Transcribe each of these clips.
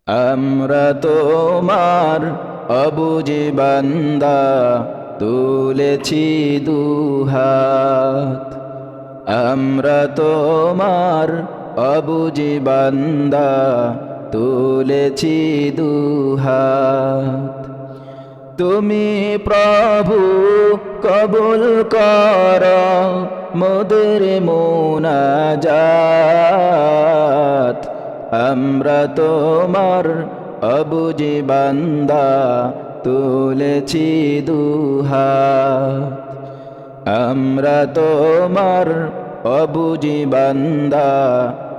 আমরা তোমার অবুঝে বান্দা, তুলেছি দুহাত। আমরা তোমার অবুঝে বান্দা, তুলেছি দুহাত। তুমি প্রভু কবুল কর মোদের মুনাজাত। আমরা তোমার অবুঝে বান্দা, তুলেছি দুহাত। আমরা তোমার অবুঝে বান্দা,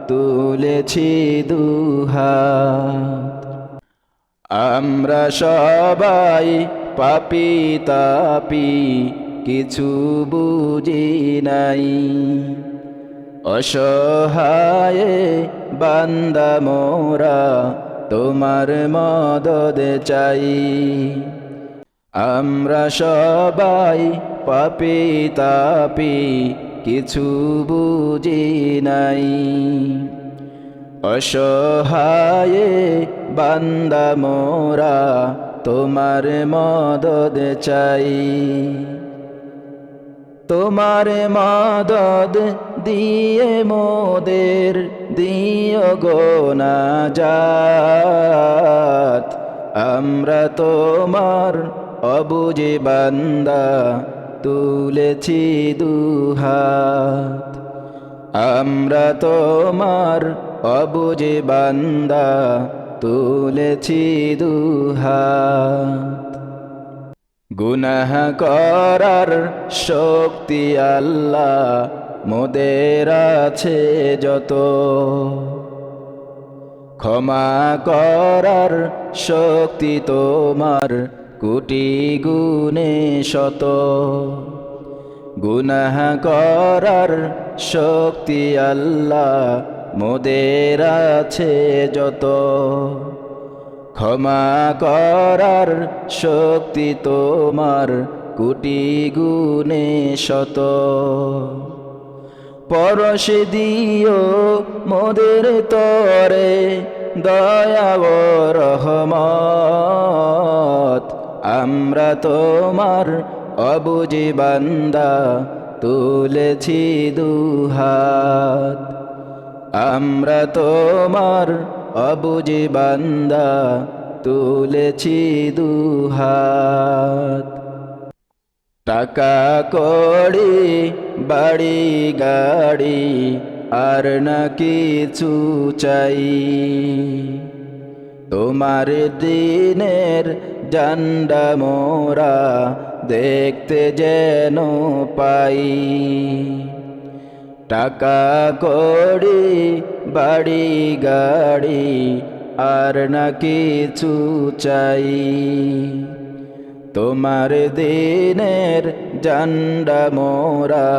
তুলেছি দুহাত। আমরা সবাই পাপী তাপী, কিছু বুঝি নাই। অসহায় বান্দা মোরা, তোমার মদদ চাই। আমরা সবাই পাপী তাপী, কিছু বুঝি নাই। অসহায় বান্দা মোরা, তোমার মদদ চাই। তোমার মদদ দিয়ে মোদের দিও গো নাজাত। আমরা তোমার অবুঝে বান্দা, তুলেছি দুহাত। আমরা তোমার অবুঝে বান্দা, তুলেছি দুহাত। গুনাহ করার শক্তি আল্লাহ মোদের আছে যত, ক্ষমা করার শক্তি তোমার কোটি গুণে শত। গুনাহ করার শক্তি আল্লাহ মোদের আছে যত, ক্ষমা করার শক্তি তোমার কোটি গুণে শত। পরশ দিও মোদের তরে দয়া ও রহমত। আমরা তোমার অবুঝে বান্দা, তুলেছি দুহাত। আমরা তোমার অবুঝে বান্দা, তুলেছি দুহাত। টাকা কড়ি বাড়ি গাড়ি আর না কিছু চাই, তোমার দিনের জান্ডা মোরা দেখতে যেন পাই। টাকা কড়ি বাড়ি গাড়ি আর না কিছু চাই, তোমার দিনের জান্ডা মোরা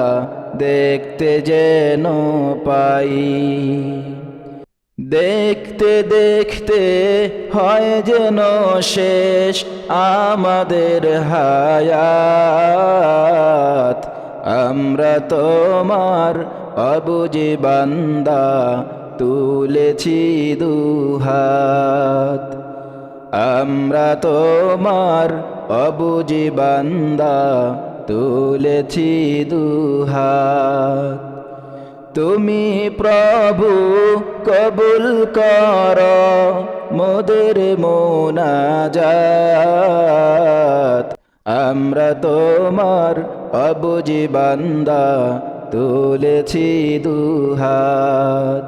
দেখতে যেন পাই। দেখতে দেখতে হয় যেন শেষ আমাদের হায়াত। আমরা তোমার অবুঝে বান্দা, তুলেছি দুহাত। আমরা তোমার অবুঝে বান্দা, তুলেছি দুহাত। তুমি প্রভু কবুল কর মোদের মুনাজাত। আমরা তোমার অবুঝে বান্দা, তুলেছি দুহাত।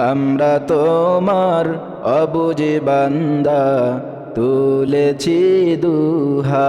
আমরা তোমার অবুঝে বান্দা, তুলেছি দুহাত।